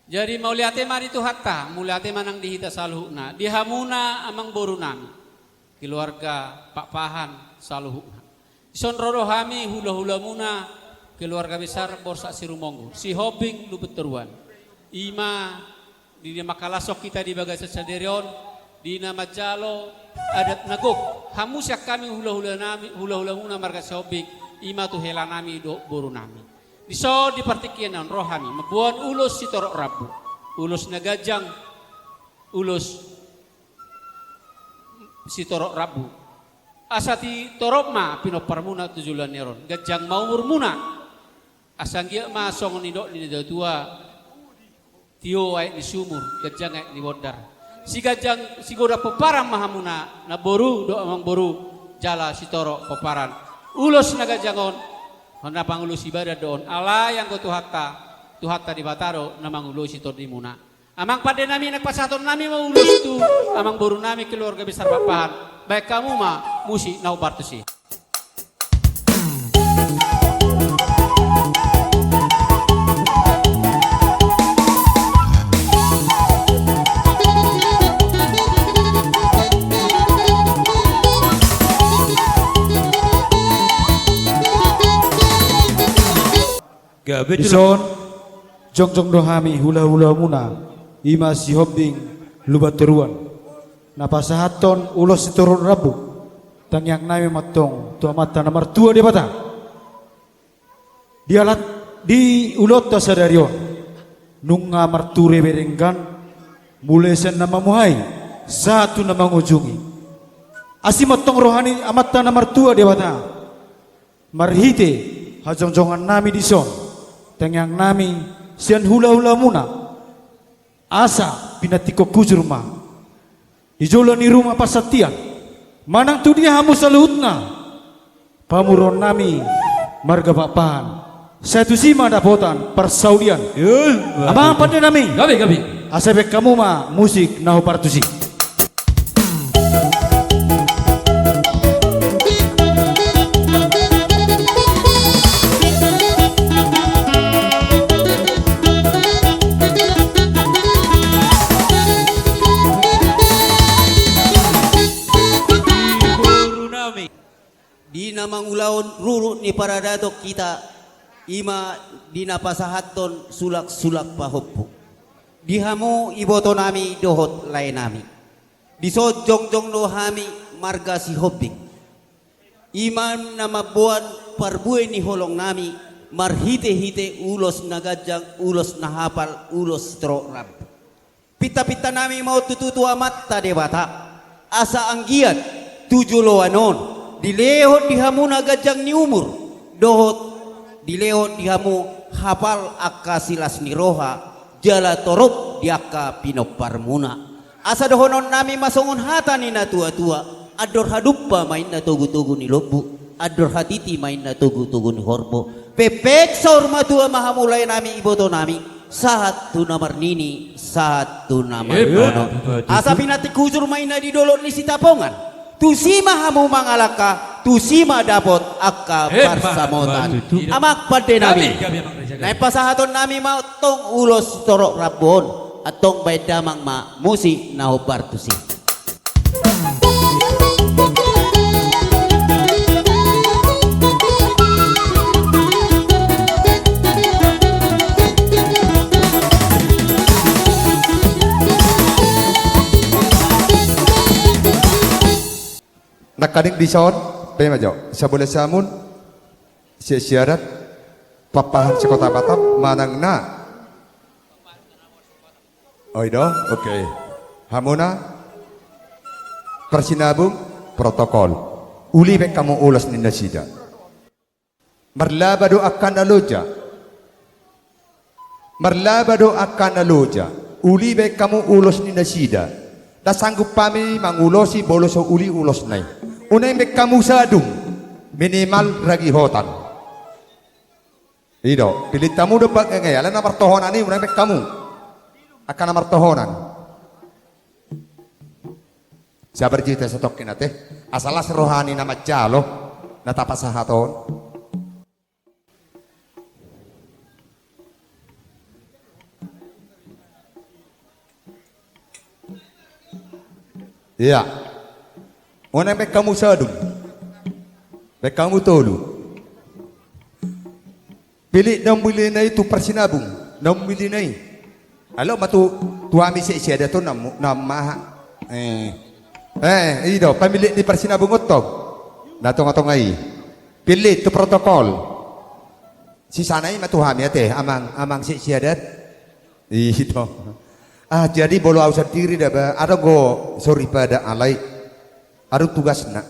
Jadi mau lihat mari itu hatta, muliate manang dihita saluhna, dihamuna amang boru nami, keluarga Pak Pahan saluhna. Sonrodo hami hula-hula muna, keluarga besar Borsa Sirumonggo, si Hobing Lubet Teruan, Ima di Makalasok kita di Bagasa Saderion, di nama Jalo adat Nagok, hamusyak kami hula-hula muna marga si Hobing, Ima tu hela nami do boru nami. Diso di partikian rohani membuat ulus si torok rabu, ulus nagajang, ulus si torok rabu. Asati torok ma pinoparmuna tujulan neron, gajang mau murmuna. Asanggia ma song ni dok ni tua, tio ay ni sumur, gajang ay ni bodar. Si gajang si goda peparan mahamuna, na boru do amang boru jala si torok peparan. Ulus nagajangon. Honda pangulus ibadah doon ala yang go tuhatta di Bataro namang ulus itu di Muna. Amang pada nami nagpasaton nami maulus tu amang boru nami keluarga besar Papahan. Baik kamu ma musi nau bartusi. Ison jong dohami hula-hula muna ima si Hobing Lubat Teruan napasahaton ulos si turun rabu tangyang nami matong tua mata nomor 2 di bata dialat di ulot ta sadarion nunga marture berenggan mulai sen nama muhai satu nama ngujungi asimatong rohani amata nomor 2 di bata marhite hajong-jongan nami di son tengyang nami sian hula-hula muna asa pinatiko kujurma ijola ni rumah pasatian manang tu dia hamu saluhutna pamuron nami marga Papahan satu sima dapotan persaudian apa pada nami Gabi asabek kamu ma musik nahu partusi. Di namang ulaon rurut ni para datok kita ima dinapasahaton sulak-sulak pahoppo dihamu iboto nami dohot lain nami disojong-jong dohami marga si Hobing iman nama buan parbuay ni holong nami marhite-hite ulos nagajang ulos nahapal ulos trorab pita-pita nami mau tututu amat tadebata asa anggiat tujuloanon dilehot dihamu nagajang ni umur dohot dilehot dihamu hafal akka silas ni roha jala torop diaka pinoparmuna asa dohonon nami masongon hata ni na tua-tua ador haduppa main na tugu-tugu ni lobu ador hatiti main na tugu-tugu ni horbo pepek saur matua mahamulay nami iboto nami sahat tu namar nini sahat tu namar nono asa pinati kujur main na di dolot ni sitapongan tusima hamu mangalaka tusima dapot akka parsamotan amak pade nami naik pasahaton nami mau tong ulos torok rabon atong bay damang ma musi naho bartusi. Nakadik di son, pemajo. Sabula samun, syarat Papahan sekota Batam manang na. Oido, oke. Hamuna persinabung protokol. Uli bek kamu ulas ninda sida. Marlabado akan aloja. Marlabado akan aloja. Uli bek kamu ulos ninda sida. Da sanggup pami mangulosi boloso uli ulos nai. Unay mek kamu sadung minimal ragi hotan. Ido, pilih tamu depak ngayalan namar tohonan ini unay mek kamu akan namar tohonan. Sabar jita setokin nate, asalas rohani nama jalo natapa sahaton. Iya. Unang may kamu sadum. May kamu tolu. Pili ng muli na ito persinabung. Ng muli na Alo matu tuami si siya dato na maha. Ito pamili ni persinabung utog. Natong ay. Pili to protokol. Si sanay matuhami ate amang si siya dat. Ito. Jadi bolo au sendiri dah ba. Ada go sorry pada alai. Ada tugas nak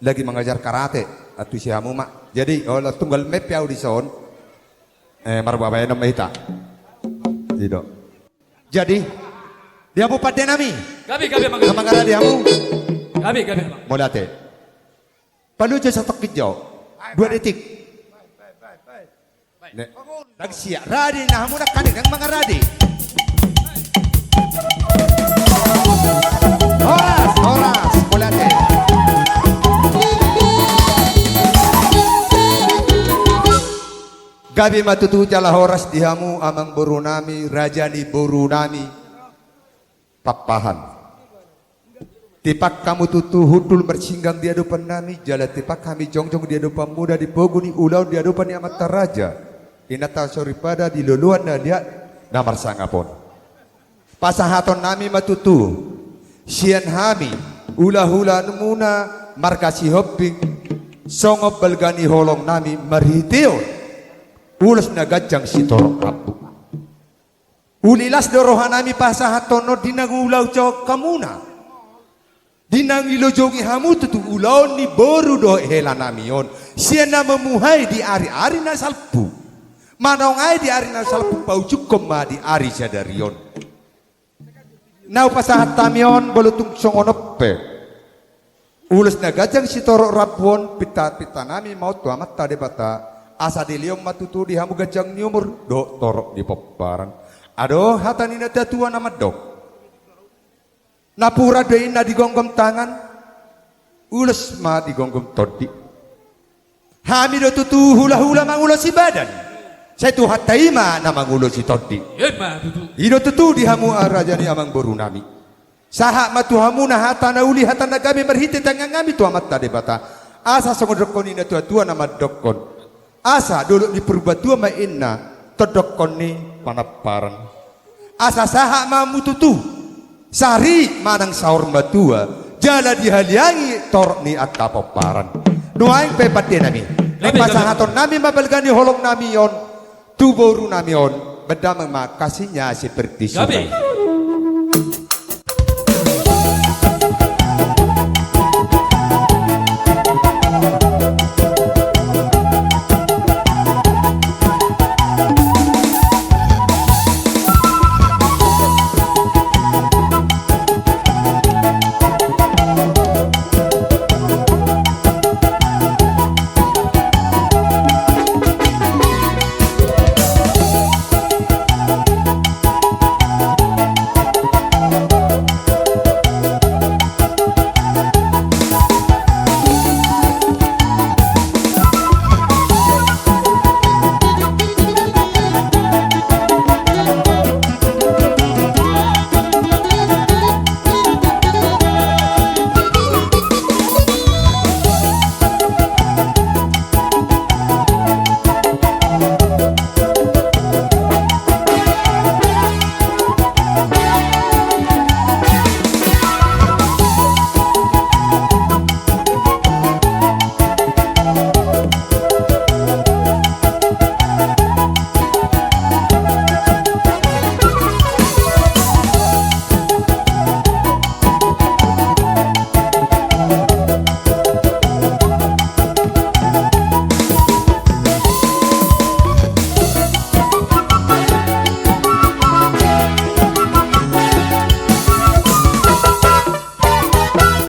lagi mengajar karate atau siamu mak. Jadi kalau tunggal map ya di son. Marbabaya nama ita. Tidak. Jadi dia mau pada nami. Gabi mang. Nama kara dia mu. Gabi mang. Molate. Palu je satu kijau. 2 detik. Nagsiya. Radi na mo na kanin ng mga radi. Oras, molate. Gabi matutu jala horas dihamu amang boru nami, raja ni boru nami, papahan. Tipak kamu tutu hudul bersinggang di hadapan nami, jala tipak kami jongjong di hadapan muda di poguni ulau di hadapan ni amat raja. Inata sori pada di luluan na dia namar sangapon. Pasahaton nami matutu, sian hami, hula muna markasi hopping, songop balgani holong nami marhiteo. Ulas na gajang si torok rabu. Ulilas dorohan nami pasahatono dinagulaw jaw kamuna. Dinang ilojogi hamu tutu ulaw ni boru do hela nami yon. Siya na mamuhay di ari-ari na salpu. Manong ay di ari na salpu paujukom ma di ari siya dari yon. Nau pasahat tamion balutung songonoppe. Ulas na gajang si torok rabuon pita-pita nami mau tuamat tade bata. Asa diliom matutu di hamu gajang nyumur do torok di paparan. Aduh hatani na tatua nama dok. Napura dein na digonggom tangan. Ules ma digonggom todi. Hami do tutu hula-hula mangulo si badan. Saya tu hataima na mangulo si todi. Ido tutu di hamu raja ni amang boru nami. Saha matu hamu na hatana uli hatana kami berhiti tangan kami tu amat tade bata. Asa songodokoni na tua nama dokon. Asa dulu di perbatua ma inna todokon ni panaparan. Asa saha mamututu sari manang saur batua jala dihaliangi torok ni atapaparan. Nuaing pepati nami. Pasahaton nami mabalgani holong nami yon tuboru nami yon bedamang makasihnya seperti sungai.